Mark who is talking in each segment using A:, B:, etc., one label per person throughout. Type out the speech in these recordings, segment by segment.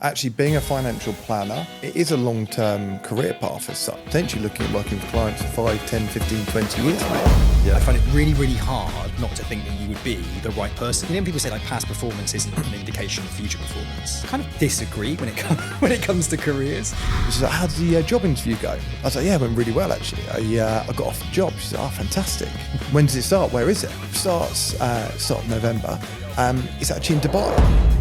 A: Actually, being a financial planner, it is a long-term career path as such. Potentially looking at working with clients for 5, 10, 15, 20 years, mate.
B: Yeah. I find it really, really hard not to think that you would be the right person. You know, when people say like past performance isn't an indication of future performance. I kind of disagree when it comes to careers.
A: She's like, how did the job interview go? I was like, yeah, it went really well, actually. I got off the job. She's like, oh, fantastic. When does it start? Where is it? It starts start of November. It's actually in Dubai.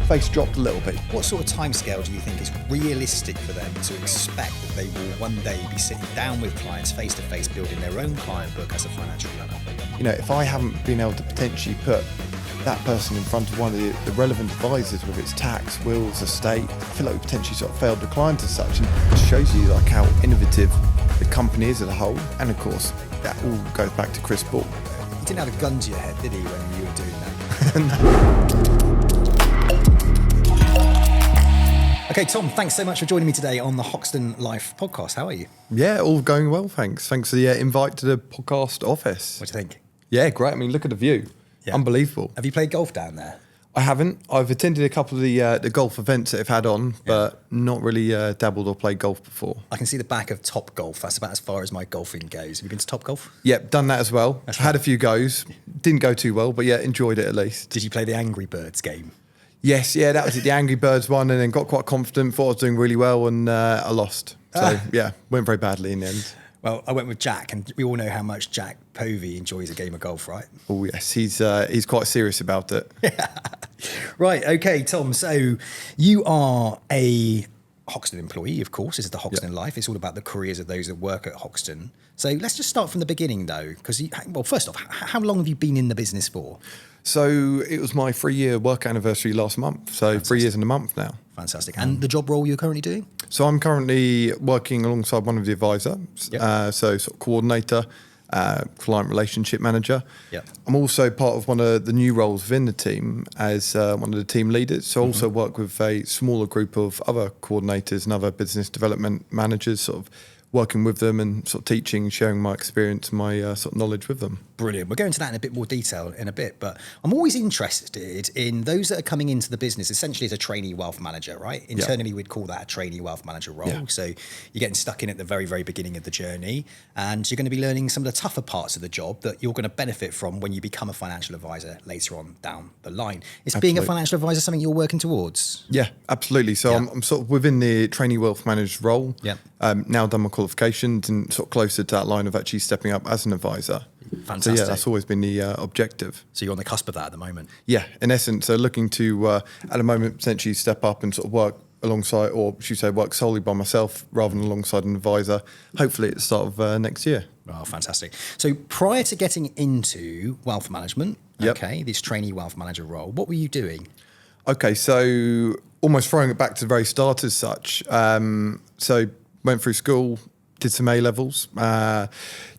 A: Face dropped a little bit.
B: What sort of timescale do you think is realistic for them to expect that they will one day be sitting down with clients face to face, building their own client book as a financial planner?
A: You know, if I haven't been able to potentially put that person in front of one of the relevant advisors, whether it's tax, wills, estate, I feel like we potentially sort of failed the client as such, and it shows you like how innovative the company is as a whole. And of course, that all goes back to Chris Ball.
B: He didn't have a gun to your head, did he, when you were doing that? Okay, Tom, thanks so much for joining me today on the Hoxton Life podcast. How are you?
A: Yeah, all going well, thanks. Thanks for the invite to the podcast office.
B: What do you think?
A: Yeah, great. I mean, look at the view. Yeah. Unbelievable.
B: Have you played golf down there?
A: I haven't. I've attended a couple of the golf events that they've had on, but not really dabbled or played golf before.
B: I can see the back of Top Golf. That's about as far as my golfing goes. Have you been to Top Golf?
A: Yep, done that as well. Had a few goes. Didn't go too well, but yeah, enjoyed it at least.
B: Did you play the Angry Birds game?
A: Yes, yeah, that was it. The Angry Birds one, and then got quite confident, thought I was doing really well, and I lost. So yeah, went very badly in the end.
B: Well, I went with Jack, and we all know how much Jack Povey enjoys a game of golf, right?
A: Oh yes, he's quite serious about it.
B: Right, okay, Tom. So you are a Hoxton employee, of course. This is the Hoxton Life. It's all about the careers of those that work at Hoxton. So let's just start from the beginning, though, because well, first off, how long have you been in the business for?
A: So it was my 3-year work anniversary last month. So Fantastic. 3 years and a month now.
B: Fantastic. And the job role you're currently doing?
A: So I'm currently working alongside one of the advisors, so sort of coordinator, client relationship manager. Yep. I'm also part of one of the new roles within the team as one of the team leaders. So I also work with a smaller group of other coordinators and other business development managers, sort of working with them and sort of teaching, sharing my experience and my sort of knowledge with them.
B: Brilliant. We'll go into that in a bit more detail in a bit, but I'm always interested in those that are coming into the business essentially as a trainee wealth manager, right? Internally, we'd call that a trainee wealth manager role. Yeah. So you're getting stuck in at the very, very beginning of the journey, and you're going to be learning some of the tougher parts of the job that you're going to benefit from when you become a financial advisor later on down the line. Is being a financial advisor something you're working towards?
A: Yeah, absolutely. So I'm sort of within the trainee wealth manager role. Yeah. Now done my qualifications and sort of closer to that line of actually stepping up as an advisor.
B: Fantastic.
A: So yeah, that's always been the objective.
B: So you're on the cusp of that at the moment?
A: Yeah, in essence, so looking to, at the moment, potentially step up and sort of work alongside, or should you say work solely by myself rather than alongside an advisor, hopefully at the start of next year.
B: Oh, fantastic. So prior to getting into wealth management, this trainee wealth manager role, what were you doing? Okay,
A: so almost throwing it back to the very start as such. So went through school, did some A-levels,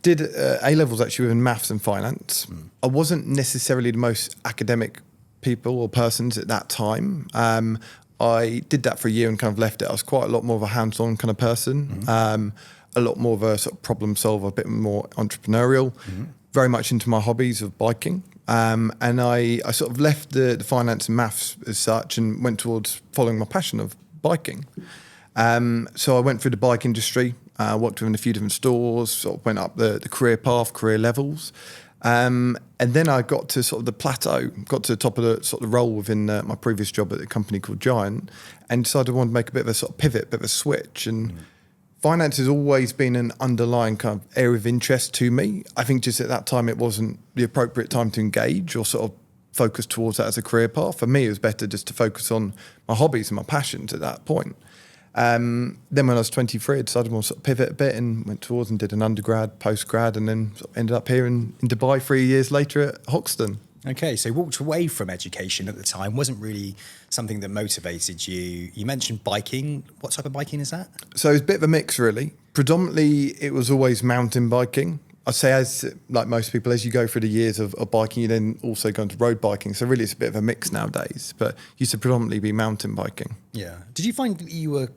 A: did A-levels actually within maths and finance. I wasn't necessarily the most academic people or persons at that time. I did that for a year and kind of left it. I was quite a lot more of a hands-on kind of person, a lot more of a sort of problem solver, a bit more entrepreneurial, very much into my hobbies of biking. And I sort of left the finance and maths as such and went towards following my passion of biking. So I went through the bike industry, worked within a few different stores, sort of went up the career path, career levels. And then I got to sort of the plateau, got to the top of the sort of role within my previous job at a company called Giant, and decided I wanted to make a bit of a sort of pivot, a bit of a switch. And finance has always been an underlying kind of area of interest to me. I think just at that time it wasn't the appropriate time to engage or sort of focus towards that as a career path. For me, it was better just to focus on my hobbies and my passions at that point. Then when I was 23, I decided I wanted to sort of pivot a bit and went towards and did an undergrad, postgrad, and then sort of ended up here in Dubai 3 years later at Hoxton.
B: Okay, so walked away from education at the time, wasn't really something that motivated you. You mentioned biking. What type of biking is that?
A: So it's a bit of a mix, really. Predominantly, it was always mountain biking. I'd say, as like most people, as you go through the years of biking, you then also go into road biking. So really, it's a bit of a mix nowadays. But used to predominantly be mountain biking.
B: Yeah. Did you find that you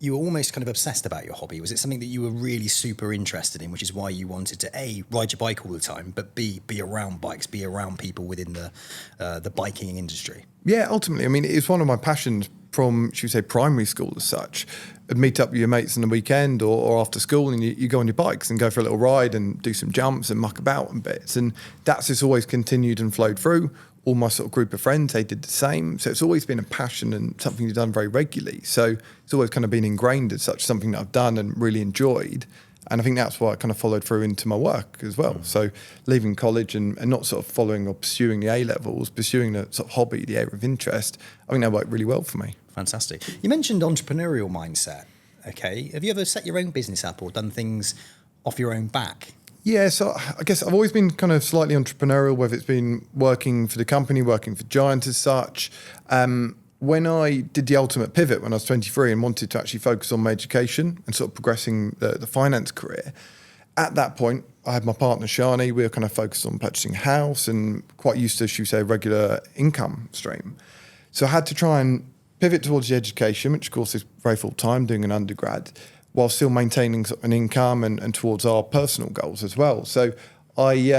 B: you were almost kind of obsessed about your hobby? Was it something that you were really super interested in, which is why you wanted to A, ride your bike all the time, but B, be around bikes, be around people within the biking industry?
A: Yeah, ultimately, I mean, it's one of my passions from, should we say, primary school as such. I'd meet up with your mates on the weekend or after school, and you go on your bikes and go for a little ride and do some jumps and muck about and bits. And that's just always continued and flowed through. All my sort of group of friends, they did the same. So it's always been a passion and something you've done very regularly. So it's always kind of been ingrained as such, something that I've done and really enjoyed. And I think that's why I kind of followed through into my work as well. So leaving college and not sort of following or pursuing the A-levels, pursuing the sort of hobby, the area of interest, I think that worked really well for me.
B: Fantastic. You mentioned entrepreneurial mindset. Okay. Have you ever set your own business up or done things off your own back?
A: Yeah, so I guess I've always been kind of slightly entrepreneurial, whether it's been working for the company, working for Giant as such. When I did the ultimate pivot when I was 23 and wanted to actually focus on my education and sort of progressing the finance career, at that point, I had my partner, Shani. We were kind of focused on purchasing a house and quite used to, should we say, a regular income stream. So I had to try and pivot towards the education, which of course is very full-time, doing an undergrad, while still maintaining sort of an income and towards our personal goals as well. So I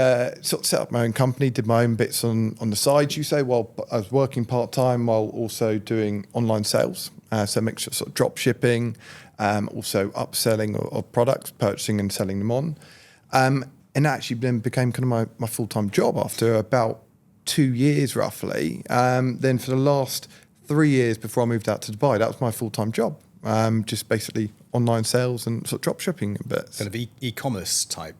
A: sort of set up my own company, did my own bits on the side, you say, while I was working part-time while also doing online sales. So a mixture of sort of drop shipping, also upselling of products, purchasing and selling them on. And actually then became kind of my full-time job after about 2 years roughly. Then for the last 3 years before I moved out to Dubai, that was my full-time job. Just basically online sales and sort of drop shipping a bit.
B: Kind of e-commerce type.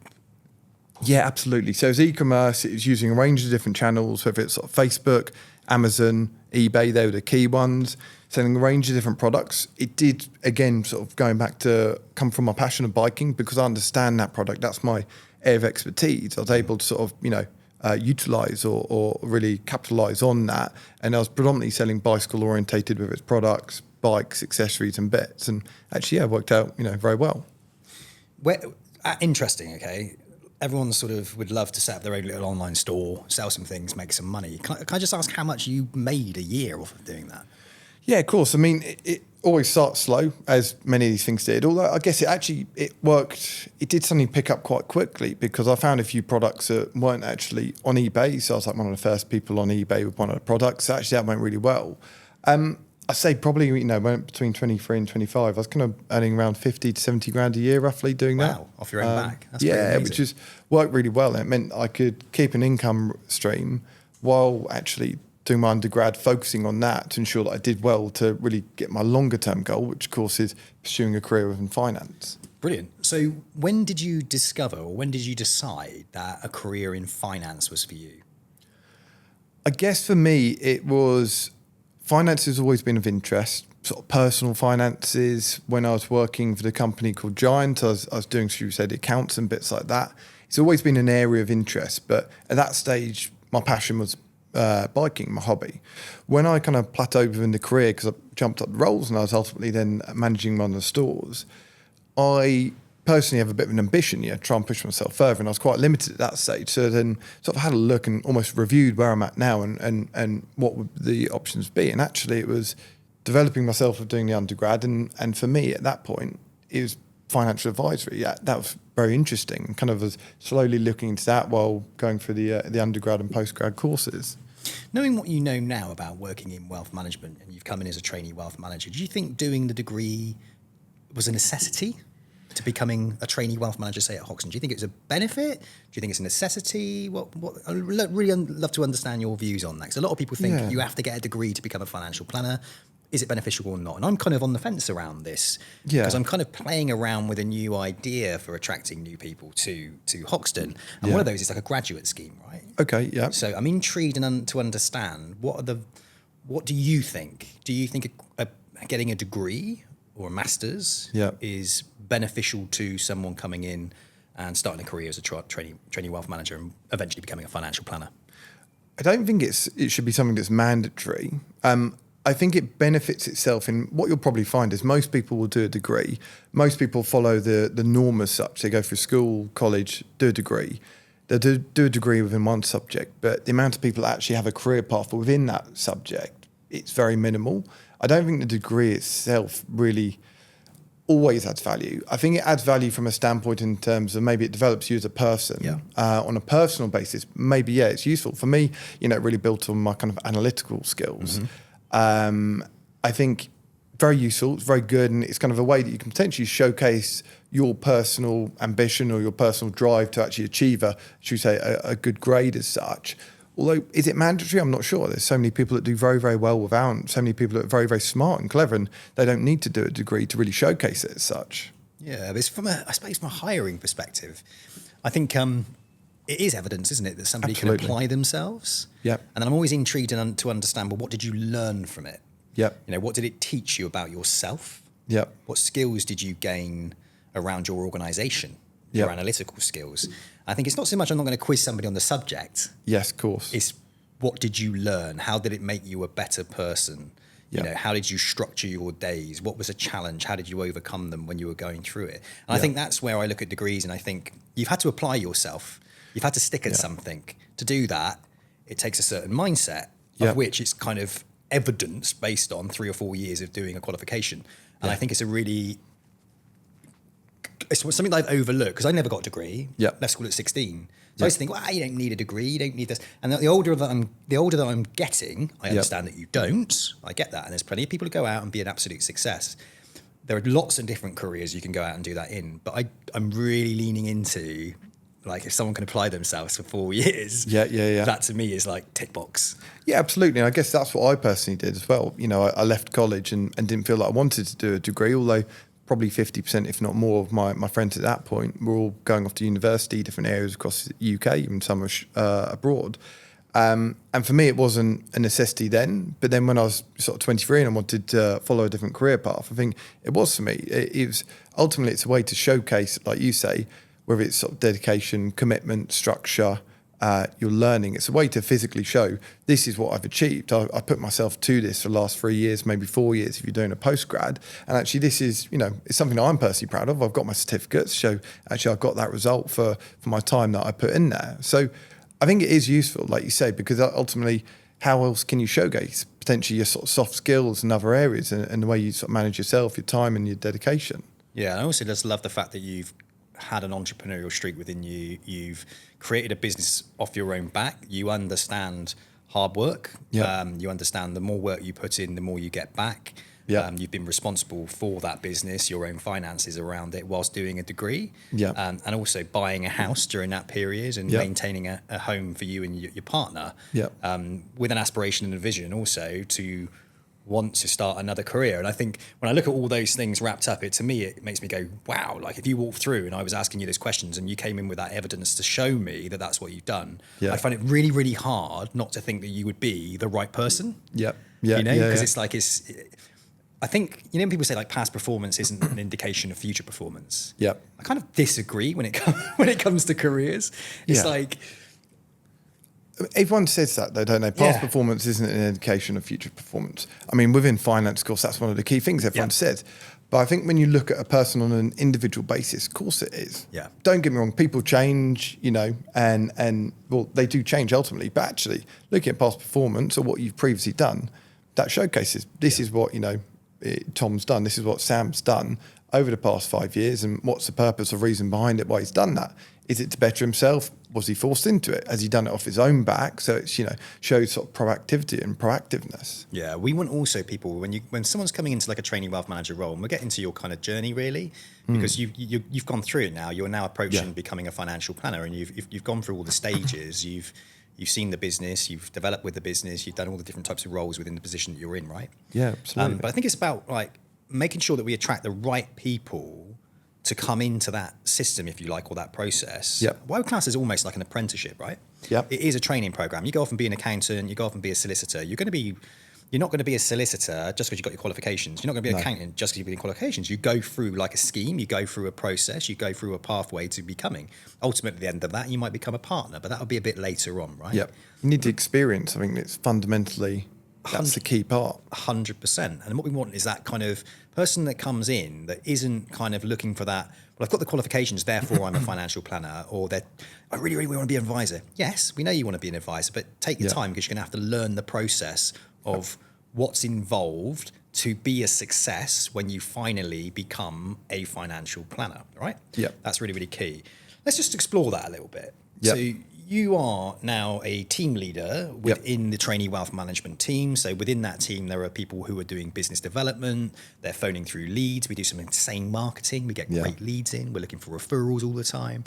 A: Yeah, absolutely. So it's e-commerce. It was using a range of different channels, whether it's sort of Facebook, Amazon, eBay, they were the key ones, selling a range of different products. It did, again, sort of going back to come from my passion of biking because I understand that product. That's my area of expertise. I was able to sort of, utilize or really capitalize on that. And I was predominantly selling bicycle orientated with its products, bikes, accessories and bits. And actually, yeah, it worked out, very well.
B: Interesting, okay. Everyone sort of would love to set up their own little online store, sell some things, make some money. Can I just ask how much you made a year off of doing that?
A: Yeah, of course. I mean, it always starts slow, as many of these things did. Although I guess it worked. It did suddenly pick up quite quickly because I found a few products that weren't actually on eBay. So I was like one of the first people on eBay with one of the products. So actually, that went really well. I say probably, went between 23 and 25. I was kind of earning around 50 to 70 grand a year roughly doing that.
B: Wow, off your own back. That's
A: yeah, which is worked really well. It meant I could keep an income stream while actually doing my undergrad, focusing on that to ensure that I did well to really get my longer term goal, which of course is pursuing a career within finance.
B: Brilliant. So when did you discover or when did you decide that a career in finance was for you?
A: I guess for me, it was finance has always been of interest, sort of personal finances. When I was working for the company called Giant, I was doing, should we say, the accounts and bits like that. It's always been an area of interest, but at that stage, my passion was biking, my hobby. When I kind of plateaued within the career, because I jumped up the roles and I was ultimately then managing one of the stores, I personally have a bit of an ambition, try and push myself further, and I was quite limited at that stage. So then sort of had a look and almost reviewed where I'm at now and what would the options be. And actually it was developing myself of doing the undergrad, and for me at that point, it was financial advisory. Yeah, that was very interesting. Kind of was slowly looking into that while going through the undergrad and postgrad courses.
B: Knowing what you know now about working in wealth management, and you've come in as a trainee wealth manager, do you think doing the degree was a necessity to becoming a trainee wealth manager, say at Hoxton? Do you think it was a benefit? Do you think it's a necessity? What? I'd really love to understand your views on that. Because a lot of people think you have to get a degree to become a financial planner. Is it beneficial or not? And I'm kind of on the fence around this because I'm kind of playing around with a new idea for attracting new people to Hoxton. And one of those is like a graduate scheme, right?
A: Okay, yeah.
B: So I'm intrigued to understand what do you think? Do you think getting a degree or a master's is beneficial to someone coming in and starting a career as a trainee wealth manager and eventually becoming a financial planner?
A: I don't think it should be something that's mandatory. I think it benefits itself in what you'll probably find is most people will do a degree. Most people follow the norm as such. They go through school, college, do a degree. They'll do a degree within one subject, but the amount of people that actually have a career path within that subject, it's very minimal. I don't think the degree itself really always adds value. I think it adds value from a standpoint in terms of maybe it develops you as a person. On a personal basis. Maybe, yeah, it's useful. For me, you know, it really built on my kind of analytical skills. I think very useful, it's very good, and it's kind of a way that you can potentially showcase your personal ambition or your personal drive to actually achieve a good grade as such. Although, is it mandatory? I'm not sure. There's so many people that do very, very well without, so many people that are very, very smart and clever, and they don't need to do a degree to really showcase it as such.
B: Yeah, but it's I suppose from a hiring perspective, I think it is evidence, isn't it, that somebody
A: Absolutely.
B: can apply themselves.
A: Yep.
B: And then I'm always intrigued to understand, well, what did you learn from it?
A: Yep.
B: You know, what did it teach you about yourself?
A: Yep.
B: What skills did you gain around your organisation? Your
A: Yep.
B: analytical skills. I think it's not so much I'm not going to quiz somebody on the subject.
A: Yes, of course.
B: It's what did you learn? How did it make you a better person?
A: Yep.
B: You know, how did you structure your days? What was a challenge? How did you overcome them when you were going through it? And I think that's where I look at degrees and I think you've had to apply yourself. You've had to stick at something. To do that, it takes a certain mindset of which it's kind of evidence based on 3 or 4 years of doing a qualification. And I think it's something that I've overlooked because I never got a degree. Left school at 16. So I used to think, well, you don't need a degree, you don't need this. And the older that I'm getting, I understand that you don't. I get that. And there's plenty of people who go out and be an absolute success. There are lots of different careers you can go out and do that in. But I'm really leaning into, like, if someone can apply themselves for 4 years, that to me is like tick box.
A: Yeah, absolutely. And I guess that's what I personally did as well. You know, I left college and didn't feel like I wanted to do a degree, although probably 50%, if not more, of my friends at that point were all going off to university, different areas across the UK, and some were abroad. And for me, it wasn't a necessity then. But then when I was sort of 23 and I wanted to follow a different career path, I think it was for me. It was ultimately, it's a way to showcase, like you say, whether it's sort of dedication, commitment, structure, your learning. It's a way to physically show this is what I've achieved. I put myself to this for the last 3 years, maybe 4 years if you're doing a postgrad. And actually this is, you know, it's something I'm personally proud of. I've got my certificates, so actually I've got that result for my time that I put in there. So I think it is useful, like you say, because ultimately, how else can you showcase potentially your sort of soft skills in other areas and the way you sort of manage yourself, your time and your dedication?
B: Yeah, I also just love the fact that you've had an entrepreneurial streak within you. You've created a business off your own back. You understand hard work. You understand the more work you put in, the more you get back. You've been responsible for that business, your own finances around it whilst doing a degree. And also buying a house during that period and maintaining a home for you and your partner with an aspiration and a vision also to want to start another career. And I think when I look at all those things wrapped up, to me, it makes me go, wow, like if you walked through and I was asking you those questions and you came in with that evidence to show me that that's what you've done, I find it really, really hard not to think that you would be the right person. You know, because it's like, I think, you know, when people say like past performance isn't an indication of future performance. I kind of disagree when it comes to careers. It's like,
A: everyone says that though, don't they? Past performance isn't an indication of future performance. I mean, within finance, of course, that's one of the key things everyone says. But I think when you look at a person on an individual basis, of course it is. Don't get me wrong, people change, you know, and well, they do change ultimately. But actually, looking at past performance or what you've previously done, that showcases this is what, you know, Tom's done. This is what Sam's done over the past 5 years. And what's the purpose or reason behind it, why he's done that? Is it to better himself? Was he forced into it? Has he done it off his own back? So it's, you know, shows sort of proactivity and proactiveness.
B: Yeah, we want also people, when someone's coming into like a trainee wealth manager role, and we'll get into your kind of journey really, because you've gone through it now. You're now approaching becoming a financial planner, and you've gone through all the stages. You've seen the business, you've developed with the business, you've done all the different types of roles within the position that you're in, right?
A: Yeah, absolutely.
B: But I think it's about like making sure that we attract the right people to come into that system, if you like, or that process. What I would class as almost like an apprenticeship, right? It is a training program. You go off and be an accountant, you go off and be a solicitor. You're not going to be a solicitor just because you've got your qualifications. You're not going to be an accountant just because you've got your qualifications. You go through like a scheme, you go through a process, you go through a pathway to becoming. Ultimately, at the end of that, you might become a partner, but that'll be a bit later on, right?
A: You need the experience. I think that's fundamentally, that's the key part.
B: 100%. And what we want is that kind of person that comes in that isn't kind of looking for that, well, I've got the qualifications, therefore I'm a financial planner, or that I really, really want to be an advisor. Yes, we know you want to be an advisor, but take your time because you're going to have to learn the process of what's involved to be a success when you finally become a financial planner, right?
A: Yeah.
B: That's really, really key. Let's just explore that a little bit.
A: Yep.
B: So you are now a team leader within the trainee wealth management team. So within that team, there are people who are doing business development. They're phoning through leads. We do some insane marketing. We get great leads in. We're looking for referrals all the time.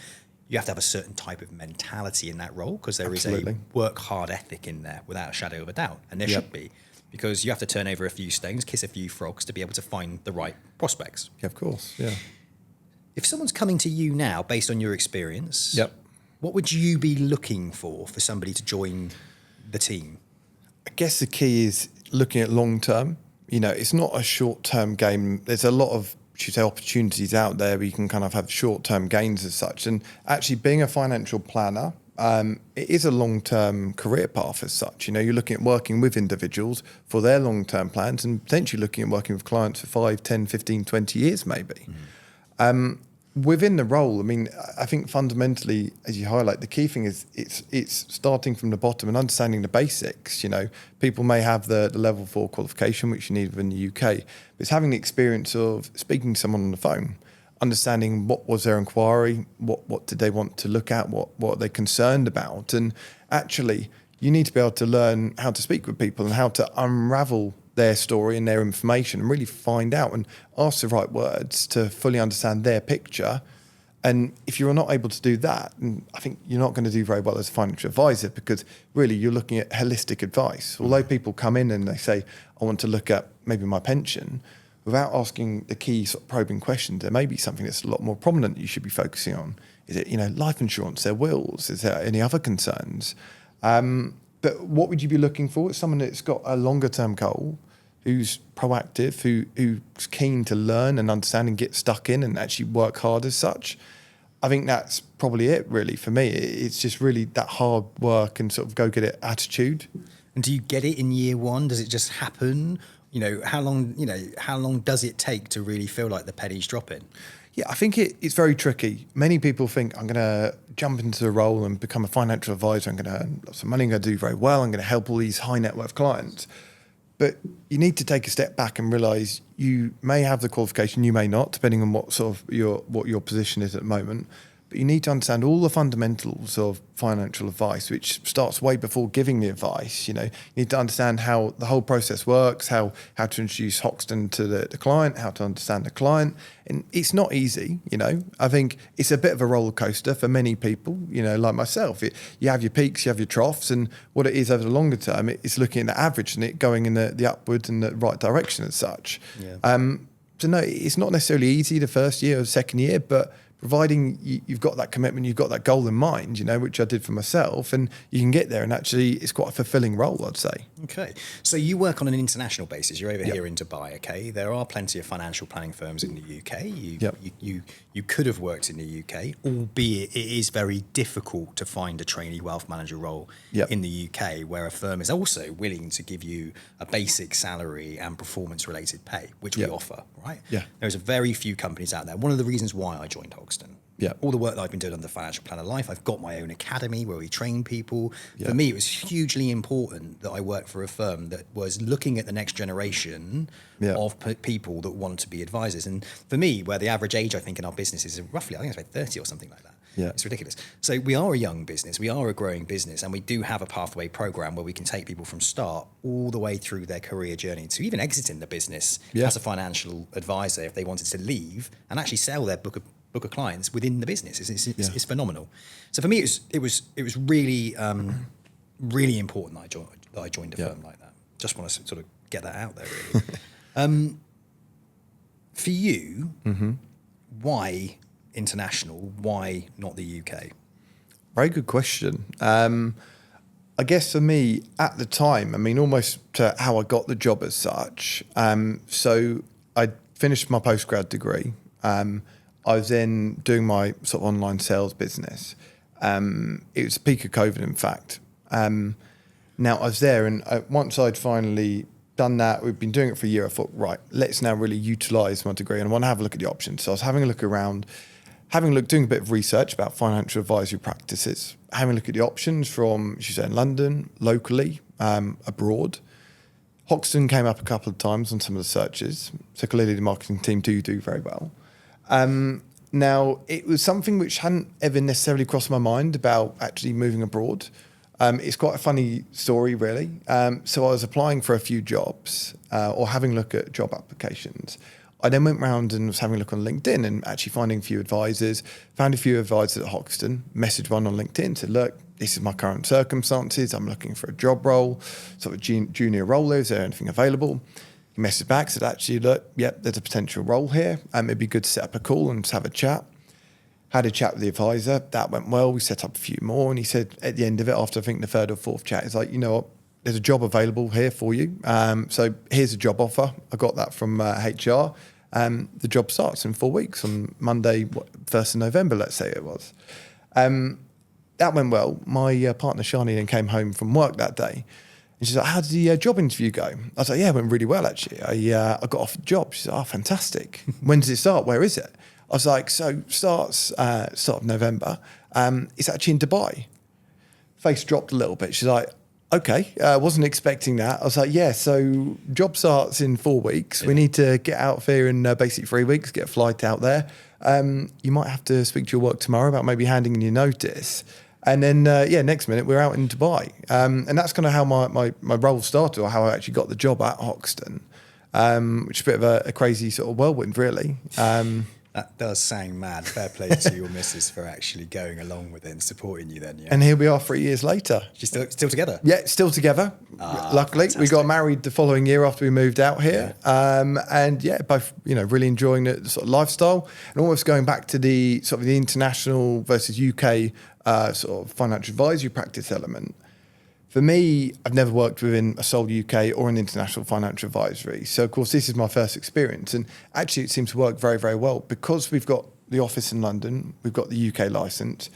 B: You have to have a certain type of mentality in that role because there is a work hard ethic in there without a shadow of a doubt. And there should be, because you have to turn over a few stones, kiss a few frogs to be able to find the right prospects.
A: Yeah, of course. Yeah.
B: If someone's coming to you now based on your experience, what would you be looking for somebody to join the team?
A: I guess the key is looking at long term. You know, it's not a short term game. There's a lot of, should say, opportunities out there where you can kind of have short term gains as such. And actually being a financial planner, it is a long term career path as such. You know, you're looking at working with individuals for their long term plans and potentially looking at working with clients for 5, 10, 15, 20 years maybe. Within the role, I mean, I think fundamentally, as you highlight, the key thing is it's starting from the bottom and understanding the basics. You know, people may have the level 4 qualification, which you need within the UK, but it's having the experience of speaking to someone on the phone, understanding what was their inquiry, what did they want to look at, what are they concerned about, and actually, you need to be able to learn how to speak with people and how to unravel their story and their information and really find out and ask the right words to fully understand their picture. And if you're not able to do that, then I think you're not going to do very well as a financial advisor, because really you're looking at holistic advice. Although people come in and they say, I want to look at maybe my pension, without asking the key sort of probing questions, there may be something that's a lot more prominent that you should be focusing on. Is it, you know, life insurance, their wills? Is there any other concerns? But what would you be looking for? It's someone that's got a longer term goal, who's proactive, who's keen to learn and understand and get stuck in and actually work hard as such. I think that's probably it really for me. It's just really that hard work and sort of go get it attitude.
B: And do you get it in year one? Does it just happen? You know, how long does it take to really feel like the penny's dropping?
A: Yeah, I think it's very tricky. Many people think I'm going to jump into the role and become a financial advisor. I'm going to earn lots of money. I'm going to do very well. I'm going to help all these high net worth clients. But you need to take a step back and realise you may have the qualification, you may not, depending on what sort of what your position is at the moment. But you need to understand all the fundamentals of financial advice, which starts way before giving the advice. You know, you need to understand how the whole process works, how to introduce Hoxton to the client, how to understand the client. And it's not easy, you know. I think it's a bit of a roller coaster for many people, you know, like myself. You have your peaks, you have your troughs, and what it is over the longer term, it's looking at the average and it going in the upwards and the right direction as such. Yeah. So no, it's not necessarily easy the first year or second year, but providing you've got that commitment, you've got that goal in mind, you know, which I did for myself, and you can get there. And actually, it's quite a fulfilling role, I'd say.
B: Okay. So you work on an international basis. You're over here in Dubai, okay? There are plenty of financial planning firms in the UK. You could have worked in the UK, albeit it is very difficult to find a trainee wealth manager role in the UK, where a firm is also willing to give you a basic salary and performance-related pay, which we offer, right?
A: Yeah.
B: There's very few companies out there. One of the reasons why I joined Hoxton.
A: Yeah.
B: All the work that I've been doing on the Financial Planner Life, I've got my own academy where we train people. For me, it was hugely important that I worked for a firm that was looking at the next generation of people that want to be advisors. And for me, where the average age, I think, in our business is roughly, I think it's about 30 or something like that. Yeah. It's ridiculous. So we are a young business, we are a growing business, and we do have a pathway program where we can take people from start all the way through their career journey to even exiting the business as a financial advisor if they wanted to leave and actually sell their book of clients within the business. It's phenomenal. So for me, it was really really important that I joined a firm like that. Just want to sort of get that out there, really. For you, why international? Why not the UK?
A: Very good question. I guess for me at the time, I mean, almost to how I got the job as such. So I finished my postgrad degree. I was then doing my sort of online sales business. It was the peak of COVID, in fact. Now I was there, and once I'd finally done that, we've been doing it for a year. I thought, right, let's now really utilise my degree, and I want to have a look at the options. So I was having a look around, doing a bit of research about financial advisory practices, having a look at the options from, as you say, in London, locally, abroad. Hoxton came up a couple of times on some of the searches. So clearly the marketing team do very well. Now, it was something which hadn't ever necessarily crossed my mind about actually moving abroad. It's quite a funny story, really. So I was applying for a few jobs or having a look at job applications. I then went round and was having a look on LinkedIn and actually finding a few advisors, found a few advisors at Hoxton, messaged one on LinkedIn, said, look, this is my current circumstances. I'm looking for a job role, sort of junior role. Is there anything available? He messaged back, said, actually, look, yep, there's a potential role here. It'd be good to set up a call and just have a chat. Had a chat with the advisor. That went well. We set up a few more. And he said at the end of it, after I think the third or fourth chat, he's like, you know what? There's a job available here for you. So here's a job offer. I got that from HR. The job starts in 4 weeks on Monday, 1st of November, let's say it was. That went well. My partner, Shani, then came home from work that day. And she's like, how did the job interview go? I was like, yeah, it went really well, actually. I got offered the job. She's like, oh, fantastic. When does it start? Where is it? I was like, so starts start of November. It's actually in Dubai. Face dropped a little bit. She's like, okay, wasn't expecting that. I was like, yeah, so job starts in 4 weeks. Yeah. We need to get out there in basically 3 weeks, get a flight out there. You might have to speak to your work tomorrow about maybe handing in your notice. And then, next minute we're out in Dubai. And that's kind of how my role started, or how I actually got the job at Hoxton, which is a bit of a crazy sort of whirlwind, really.
B: That does sound mad. Fair play to your missus for actually going along with it and supporting you then. Yeah.
A: And here we are 3 years later.
B: She's still together?
A: Yeah, still together. Luckily, fantastic. We got married the following year after we moved out here. Yeah. Both, really enjoying the sort of lifestyle and almost going back to the sort of the international versus UK sort of financial advisory practice element. For me, I've never worked within a sole UK or an international financial advisory. So, of course, this is my first experience. And actually, it seems to work very, very well because we've got the office in London, we've got the UK licence.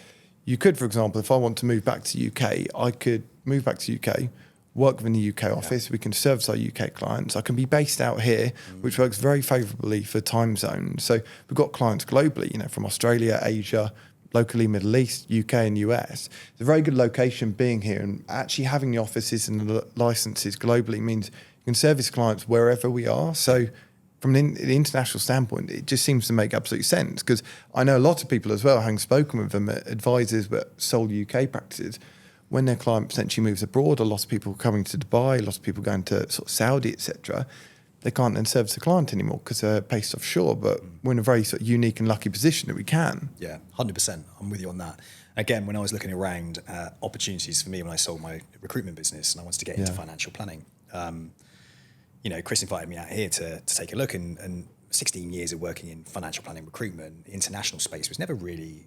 A: You could, for example, if I want to move back to UK, I could move back to UK, work within the UK office. We can service our UK clients. I can be based out here, which works very favourably for time zones. So we've got clients globally, from Australia, Asia, locally Middle East, UK and US. It's a very good location being here, and actually having the offices and the licenses globally means you can service clients wherever we are. So from the international standpoint, it just seems to make absolute sense, because I know a lot of people as well, having spoken with them, advisors but sole UK practices, when their client potentially moves abroad, a lot of people coming to Dubai, a lot of people going to sort of Saudi, etc., they can't then service the client anymore because they're based offshore, but we're in a very sort of unique and lucky position that we can.
B: Yeah, 100%. I'm with you on that. Again, when I was looking around opportunities for me when I sold my recruitment business and I wanted to get into financial planning, Chris invited me out here to take a look, and 16 years of working in financial planning recruitment, international space was never really,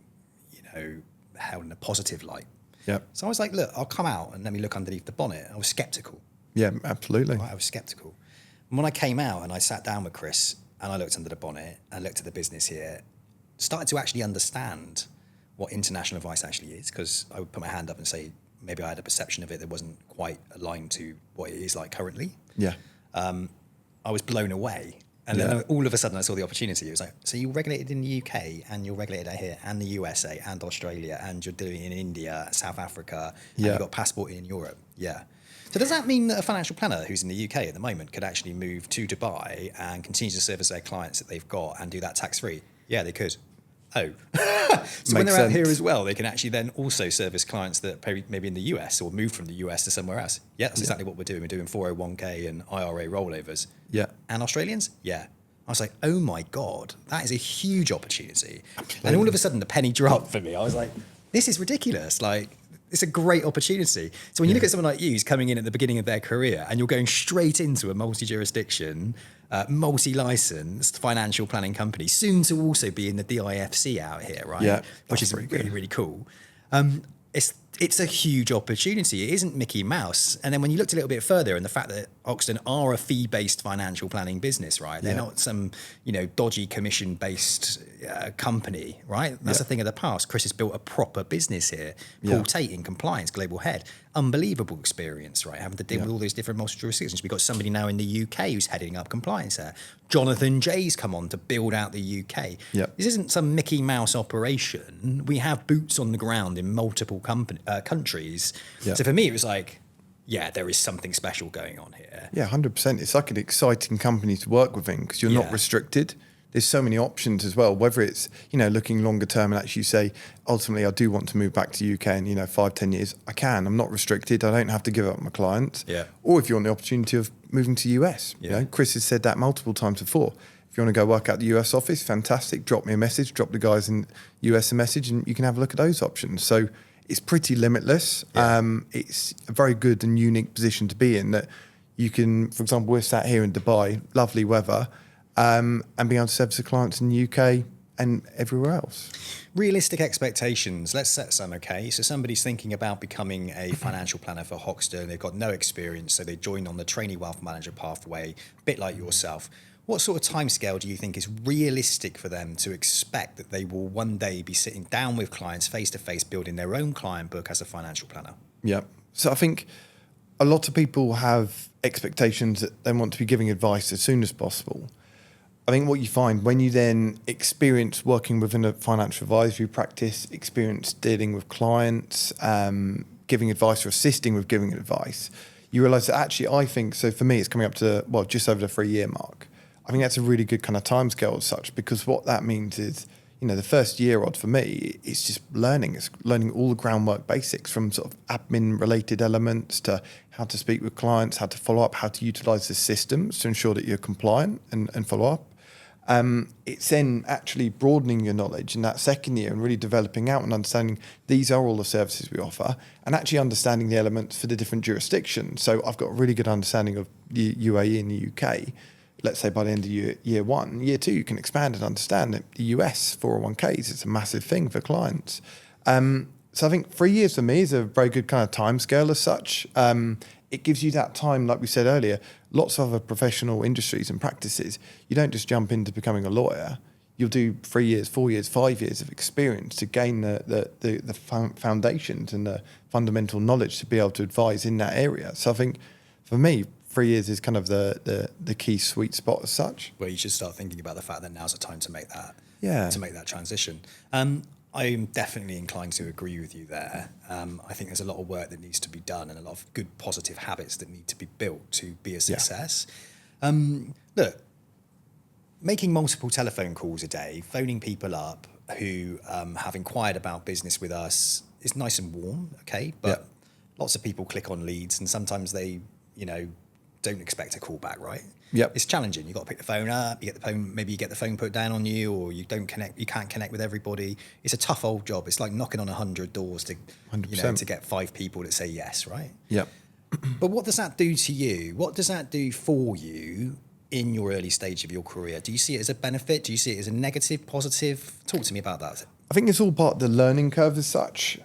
B: held in a positive light.
A: Yeah.
B: So I was like, look, I'll come out and let me look underneath the bonnet. I was skeptical.
A: Yeah, absolutely.
B: Right, I was skeptical. And when I came out and I sat down with Chris and I looked under the bonnet and looked at the business here, started to actually understand what international advice actually is, because I would put my hand up and say maybe I had a perception of it that wasn't quite aligned to what it is like currently.
A: Yeah.
B: I was blown away. And then all of a sudden I saw the opportunity. It was like, so you're regulated in the UK and you're regulated out here and the USA and Australia and you're doing it in India, South Africa, and you've got passport in Europe. Yeah. So does that mean that a financial planner who's in the UK at the moment could actually move to Dubai and continue to service their clients that they've got and do that tax-free? Yeah, they could. Oh. So when they're out here as well, they can actually then also service clients that maybe in the US or move from the US to somewhere else. Yeah, that's exactly what we're doing. We're doing 401k and IRA rollovers.
A: Yeah.
B: And Australians? Yeah. I was like, oh my God, that is a huge opportunity. Absolutely. And all of a sudden the penny dropped for me. I was like, this is ridiculous. Like, it's a great opportunity. So when you look at someone like you who's coming in at the beginning of their career and you're going straight into a multi-jurisdiction, multi-licensed financial planning company, soon to also be in the DIFC out here, right? Yeah, which is really, really cool. It's a huge opportunity. It isn't Mickey Mouse. And then when you looked a little bit further, and the fact that Hoxton are a fee-based financial planning business, right? They're not some, dodgy commission-based company, right? That's a thing of the past. Chris has built a proper business here. Paul Tate in compliance, global head. Unbelievable experience, right? Having to deal with all those different multi-jurisdictions. We've got somebody now in the UK who's heading up compliance there. Jonathan Jay's come on to build out the UK. This isn't some Mickey Mouse operation. We have boots on the ground in multiple countries. So for me, it was like, yeah, there is something special going on here.
A: Yeah, 100%. It's like an exciting company to work within because you're not restricted. There's so many options as well, whether it's, looking longer term and actually say, ultimately, I do want to move back to UK in, 5-10 years. I can. I'm not restricted. I don't have to give up my clients.
B: Yeah.
A: Or if you want the opportunity of moving to US. Chris has said that multiple times before. If you want to go work out the US office, fantastic. Drop me a message. Drop the guys in US a message and you can have a look at those options. So it's pretty limitless.
B: Yeah.
A: It's a very good and unique position to be in that you can, for example, we're sat here in Dubai, lovely weather, and being able to service the clients in the UK and everywhere else.
B: Realistic expectations. Let's set some, okay? So somebody's thinking about becoming a financial planner for Hoxton. They've got no experience, so they joined on the trainee wealth manager pathway, a bit like yourself. What sort of timescale do you think is realistic for them to expect that they will one day be sitting down with clients face-to-face, building their own client book as a financial planner?
A: Yeah. So I think a lot of people have expectations that they want to be giving advice as soon as possible. I think what you find when you then experience working within a financial advisory practice, experience dealing with clients, giving advice or assisting with giving advice, you realise that actually I think, so for me it's coming up to, just over the 3-year mark. I think that's a really good kind of timescale as such, because what that means is, the first year odd for me, it's just learning. It's learning all the groundwork basics from sort of admin related elements to how to speak with clients, how to follow up, how to utilise the systems to ensure that you're compliant and follow up. It's then actually broadening your knowledge in that second year and really developing out and understanding these are all the services we offer and actually understanding the elements for the different jurisdictions. So I've got a really good understanding of the UAE and the UK. Let's say by the end of year 1, year 2, you can expand and understand that the US 401ks, it's a massive thing for clients. So I think 3 years for me is a very good kind of time scale as such. It gives you that time, like we said earlier, lots of other professional industries and practices. You don't just jump into becoming a lawyer. You'll do 3 years, 4 years, 5 years of experience to gain the foundations and the fundamental knowledge to be able to advise in that area. So I think for me, 3 years is kind of the key sweet spot as such.
B: Where you should start thinking about the fact that now's the time to make that transition. I'm definitely inclined to agree with you there. I think there's a lot of work that needs to be done and a lot of good positive habits that need to be built to be a success. Look, making multiple telephone calls a day, phoning people up who have inquired about business with us is nice and warm, okay? But lots of people click on leads and sometimes they, don't expect a call back, right?
A: Yep.
B: It's challenging. You've got to pick the phone up, you get the phone, maybe you get the phone put down on you, or you can't connect with everybody. It's a tough old job. It's like knocking on 100 doors to,
A: 100%.
B: To get 5 people that say yes, right?
A: Yep.
B: But what does that do to you? What does that do for you in your early stage of your career? Do you see it as a benefit? Do you see it as a negative, positive? Talk to me about that.
A: I think it's all part of the learning curve as such.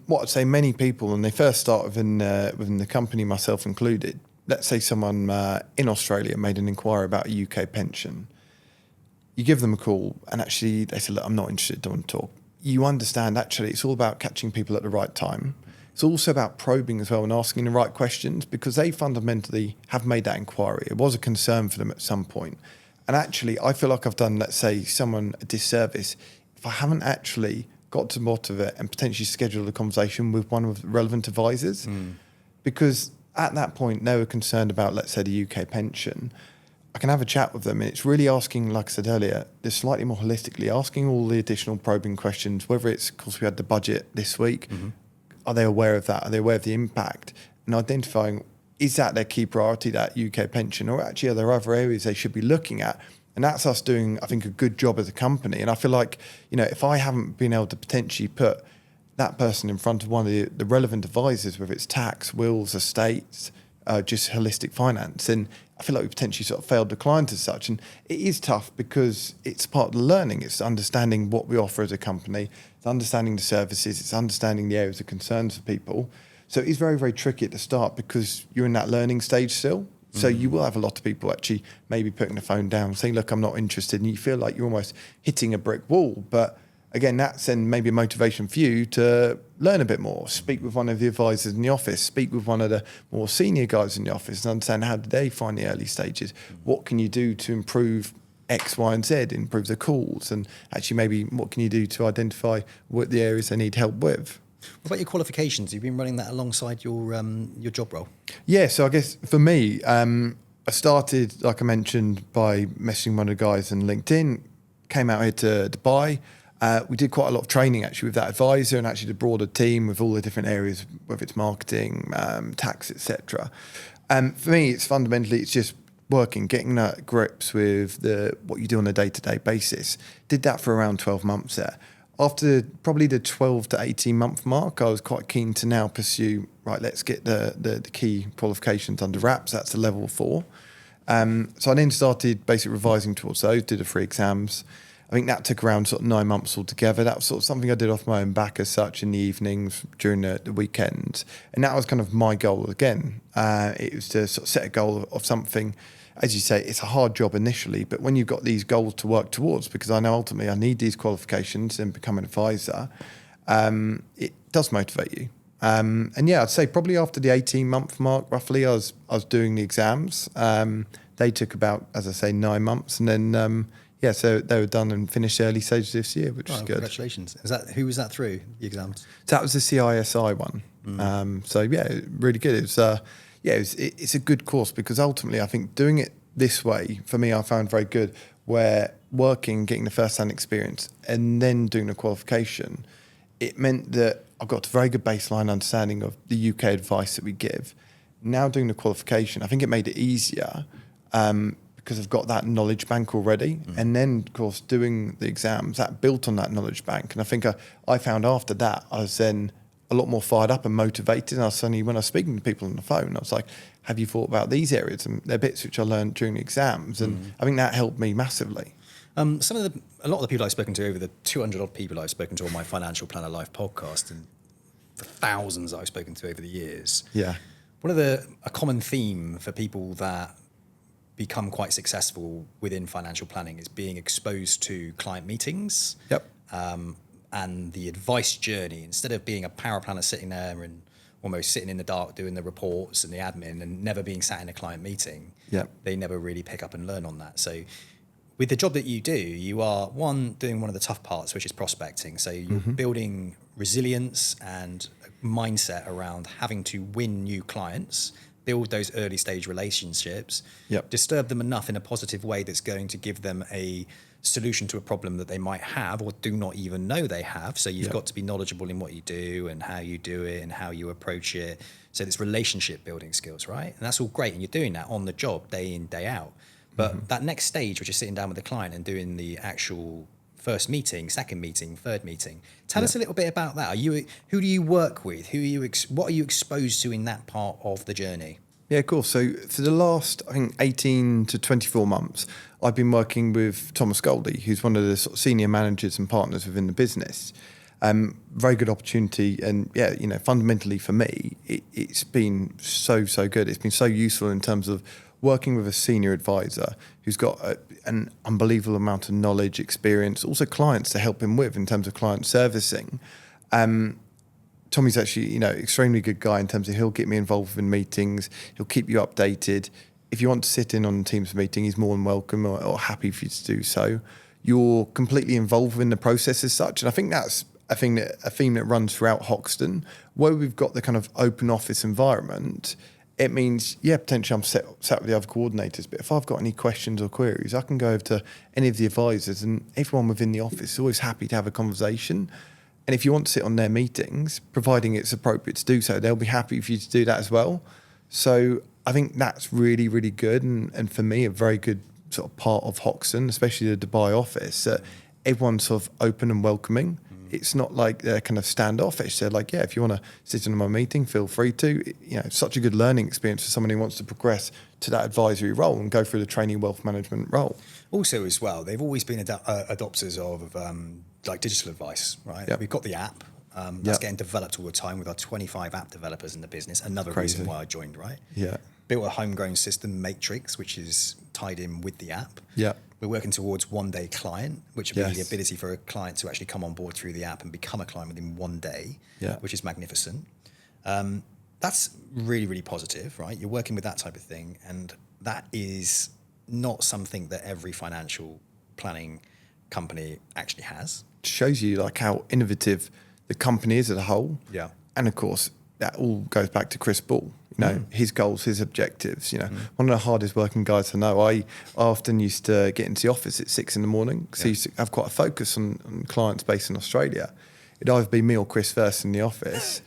A: What I'd say many people, when they first start within the company, myself included, let's say someone in Australia made an inquiry about a UK pension. You give them a call and actually they say, look, I'm not interested, don't want to talk. You understand actually it's all about catching people at the right time. It's also about probing as well and asking the right questions because they fundamentally have made that inquiry. It was a concern for them at some point. And actually, I feel like I've done, let's say, someone a disservice if I haven't actually got to the bottom of it and potentially scheduled a conversation with one of the relevant advisors. Because at that point, they were concerned about, let's say, the UK pension. I can have a chat with them and it's really asking, like I said earlier, just slightly more holistically, asking all the additional probing questions, whether it's, of course, we had the budget this week. Are they aware of that? Are they aware of the impact? And identifying, is that their key priority, that UK pension, or actually are there other areas they should be looking at? And that's us doing, I think, a good job as a company. And I feel like, if I haven't been able to potentially put that person in front of one of the relevant advisors, whether it's tax, wills, estates, just holistic finance, and I feel like we potentially sort of failed the client as such. And it is tough because it's part of the learning. It's understanding what we offer as a company. It's understanding the services. It's understanding the areas of concerns for people. So it's very, very tricky at the start because you're in that learning stage still. So you will have a lot of people actually maybe putting the phone down, saying, look, I'm not interested. And you feel like you're almost hitting a brick wall. But again, that's then maybe a motivation for you to learn a bit more, speak with one of the advisors in the office, speak with one of the more senior guys in the office and understand how did they find the early stages? What can you do to improve X, Y, and Z, improve the calls? And actually maybe what can you do to identify what the areas they need help with?
B: What about your qualifications? You've been running that alongside your job role.
A: Yeah, so I guess for me, I started, like I mentioned, by messaging one of the guys on LinkedIn, came out here to Dubai. We did quite a lot of training actually with that advisor and actually the broader team with all the different areas, whether it's marketing, tax, etc. For me, it's just working, getting that grips with what you do on a day-to-day basis. Did that for around 12 months there. After probably the 12 to 18 month mark, I was quite keen to now pursue, right, let's get the key qualifications under wraps. That's the level 4. So I then started basically revising towards those, did the 3 exams. I think that took around sort of 9 months altogether. That was sort of something I did off my own back as such in the evenings during the weekends. And that was kind of my goal again. It was to sort of set a goal of something. As you say, it's a hard job initially, but when you've got these goals to work towards, because I know ultimately I need these qualifications and become an advisor, it does motivate you. And yeah, I'd say probably after the 18-month mark, roughly, I was doing the exams. They took about, as I say, 9 months, and then so they were done and finished early stages this year, which is good.
B: Congratulations! Who was that through the exams?
A: So that was the CISI one. So yeah, really good. It was. It's a good course because ultimately I think doing it this way, for me, I found very good, where working, getting the first-hand experience and then doing the qualification, it meant that I got a very good baseline understanding of the UK advice that we give. Now doing the qualification, I think it made it easier because I've got that knowledge bank already. And then, of course, doing the exams, that built on that knowledge bank. And I think I found after that, I was then a lot more fired up and motivated. And I suddenly, when I was speaking to people on the phone, I was like, have you thought about these areas? And they're bits which I learned during the exams. And I think that helped me massively.
B: A lot of the people I've spoken to, over the 200 odd people I've spoken to on my Financial Planner Life podcast, and the thousands I've spoken to over the years.
A: Yeah.
B: A common theme for people that become quite successful within financial planning is being exposed to client meetings.
A: Yep.
B: And the advice journey, instead of being a power planner sitting there and almost sitting in the dark doing the reports and the admin and never being sat in a client meeting, they never really pick up and learn on that. So with the job that you do, you are, doing one of the tough parts, which is prospecting. So you're building resilience and a mindset around having to win new clients, build those early stage relationships, disturb them enough in a positive way that's going to give them a solution to a problem that they might have or do not even know they have. So you've got to be knowledgeable in what you do and how you do it and how you approach it. So it's relationship building skills, right? And that's all great. And you're doing that on the job, day in, day out. But that next stage, which is sitting down with the client and doing the actual first meeting, second meeting, third meeting. Tell us a little bit about that. Who do you work with? What are you exposed to in that part of the journey?
A: Yeah, cool. So for the last, I think, 18 to 24 months, I've been working with Thomas Goldie, who's one of the sort of senior managers and partners within the business. Very good opportunity. And fundamentally for me, it's been so good. It's been so useful in terms of working with a senior advisor who's got an unbelievable amount of knowledge, experience, also clients to help him with in terms of client servicing. Tommy's actually, extremely good guy in terms of he'll get me involved in meetings. He'll keep you updated. If you want to sit in on a Teams meeting, he's more than welcome or happy for you to do so. You're completely involved in the process as such. And I think that's a theme that runs throughout Hoxton, where we've got the kind of open office environment. It means, potentially I'm sat with the other coordinators, but if I've got any questions or queries, I can go over to any of the advisors, and everyone within the office is always happy to have a conversation. And if you want to sit on their meetings, providing it's appropriate to do so, they'll be happy for you to do that as well. So I think that's really, really good. And for me, a very good sort of part of Hoxton, especially the Dubai office, that everyone's sort of open and welcoming. It's not like they're kind of standoffish. They're like, if you want to sit in my meeting, feel free to. It's such a good learning experience for someone who wants to progress to that advisory role and go through the trainee wealth management role.
B: Also, as well, they've always been adopters of like digital advice, right? We've got the app that's getting developed all the time with our 25 app developers in the business. Another reason why I joined, right? Built a homegrown system, Matrix, which is tied in with the app. We're working towards one-day client, which would be the ability for a client to actually come on board through the app and become a client within 1 day, which is magnificent. That's really, really positive, right? You're working with that type of thing, and that is not something that every financial planning company actually has.
A: Shows you like how innovative the company is as a whole.
B: Yeah.
A: And of course, that all goes back to Chris Ball. You know, his goals, his objectives. You know, one of the hardest working guys I know. I often used to get into the office at 6 a.m. because I used to have quite a focus on clients based in Australia. It'd either be me or Chris first in the office.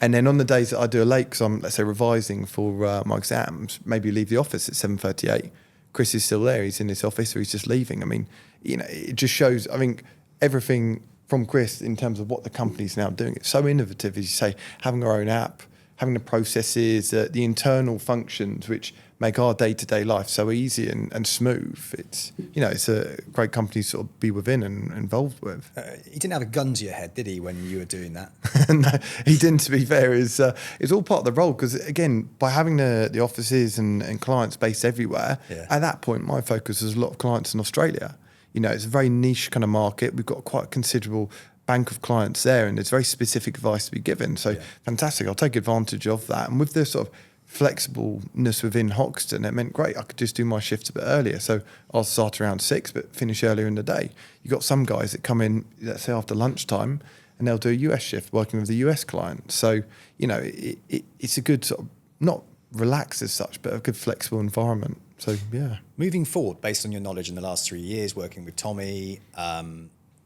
A: And then on the days that I do a late, because I'm, let's say, revising for my exams, maybe leave the office at 7:38. Chris is still there. He's in his office, or he's just leaving. I mean, you know, it just shows, I think, everything from Chris in terms of what the company's now doing. It's so innovative, as you say, having our own app, having the processes, the internal functions which make our day-to-day life so easy and smooth. It's, you know, it's a great company to sort of be within and involved with.
B: He didn't have a gun to your head, did he, when you were doing that?
A: No, he didn't, to be fair. It's all part of the role because, again, by having the offices and clients based everywhere, at that point, my focus was a lot of clients in Australia. You know, it's a very niche kind of market. We've got quite a considerable bank of clients there, and there's very specific advice to be given. So fantastic. I'll take advantage of that. And with the sort of flexibleness within Hoxton, it meant great. I could just do my shifts a bit earlier. So I'll start around 6, but finish earlier in the day. You've got some guys that come in, let's say after lunchtime, and they'll do a US shift working with the US client. So, you know, it's a good sort of, not relaxed as such, but a good flexible environment. So, yeah.
B: Moving forward, based on your knowledge in the last 3 years, working with Tommy,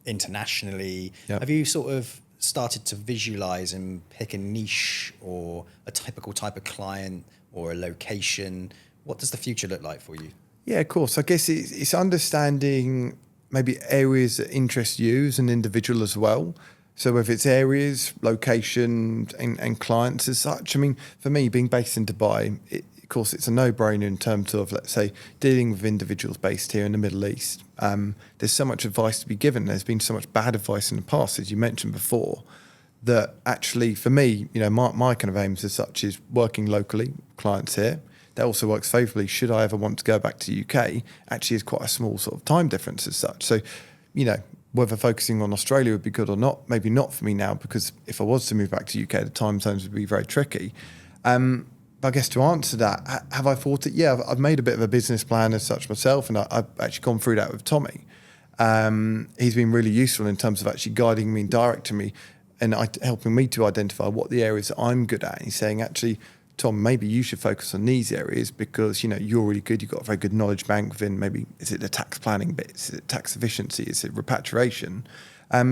B: internationally, have you sort of started to visualize and pick a niche or a typical type of client or a location? What does the future look like for you?
A: Yeah, of course. I guess it's understanding maybe areas that interest you as an individual as well. So whether it's areas, location, and clients as such. I mean, for me, being based in Dubai, of course, it's a no-brainer in terms of, let's say, dealing with individuals based here in the Middle East. There's so much advice to be given. There's been so much bad advice in the past, as you mentioned before, that actually, for me, you know, my kind of aims as such is working locally, clients here. That also works favourably should I ever want to go back to the UK. Actually, is quite a small sort of time difference as such. So, you know, whether focusing on Australia would be good or not, maybe not for me now, because if I was to move back to UK, the time zones would be very tricky. But I guess to answer that, have I thought it? Yeah, I've made a bit of a business plan as such myself, and I've actually gone through that with Tommy. He's been really useful in terms of actually guiding me and directing me and helping me to identify what the areas that I'm good at. He's saying, actually, Tom, maybe you should focus on these areas because, you know, you're really good. You've got a very good knowledge bank within maybe, is it the tax planning bit? Is it tax efficiency? Is it repatriation?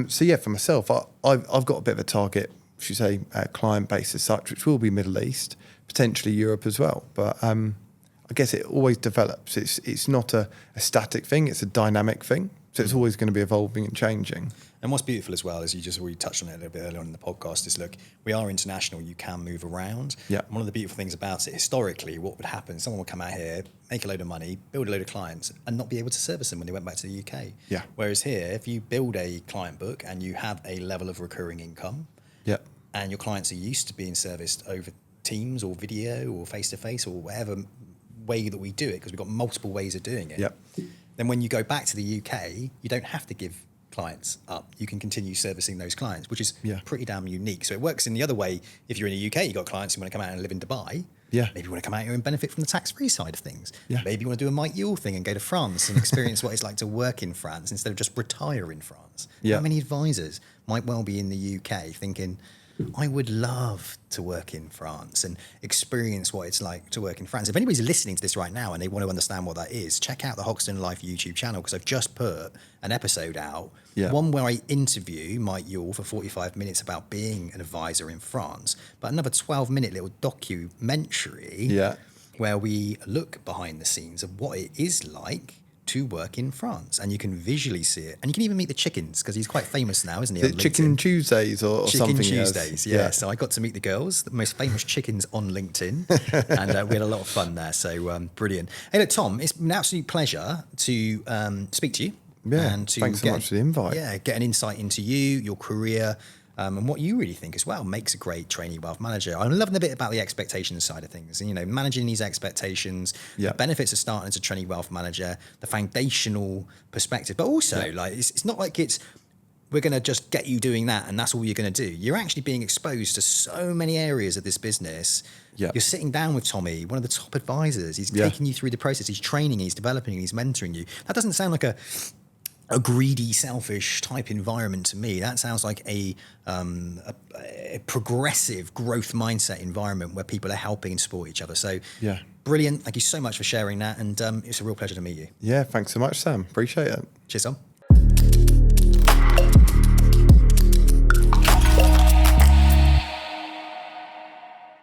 A: So yeah, for myself, I've got a bit of a target, should say, client base as such, which will be Middle East, potentially Europe as well. But I guess it always develops. It's not a static thing. It's a dynamic thing. So it's always going to be evolving and changing.
B: And what's beautiful as well, as you just already touched on it a little bit earlier on in the podcast, is look, we are international. You can move around.
A: Yeah.
B: And one of the beautiful things about it, historically, what would happen, someone would come out here, make a load of money, build a load of clients, and not be able to service them when they went back to the UK.
A: Yeah.
B: Whereas here, if you build a client book and you have a level of recurring income, and your clients are used to being serviced over Teams or video or face-to-face or whatever way that we do it, because we've got multiple ways of doing it, then when you go back to the UK, you don't have to give clients up. You can continue servicing those clients, which is pretty damn unique. So it works in the other way. If you're in the UK, you've got clients who want to come out and live in Dubai. Maybe you want to come out here and benefit from the tax-free side of things. Maybe you want to do a Mike Yule thing and go to France and experience what it's like to work in France instead of just retire in France. How many advisors might well be in the UK thinking, I would love to work in France and experience what it's like to work in France. If anybody's listening to this right now and they want to understand what that is, check out the Hoxton Life YouTube channel, because I've just put an episode out, one where I interview Mike Yule for 45 minutes about being an advisor in France, but another 12-minute little documentary where we look behind the scenes of what it is like to work in France, and you can visually see it, and you can even meet the chickens, because he's quite famous now, isn't he?
A: The Chicken Tuesdays or something.
B: Chicken Tuesdays, So I got to meet the girls, the most famous chickens on LinkedIn, and we had a lot of fun there. So brilliant. Hey, look, Tom, it's an absolute pleasure to speak to you. And to
A: thanks so much for the invite.
B: Get an insight into you, your career, and what you really think as well makes a great trainee wealth manager. I'm loving a bit about the expectations side of things, and, you know, managing these expectations, the benefits of starting as a trainee wealth manager, the foundational perspective, but also like it's not like we're going to just get you doing that and that's all you're going to do. You're actually being exposed to so many areas of this business. You're sitting down with Tommy, one of the top advisors. He's taking you through the process. He's training, he's developing, he's mentoring you. That doesn't sound like a greedy, selfish type environment to me. That sounds like a progressive growth mindset environment where people are helping and support each other. So
A: Yeah.
B: brilliant. Thank you so much for sharing that. And it's a real pleasure to meet you.
A: Yeah, thanks so much, Sam. Appreciate it.
B: Cheers, Tom.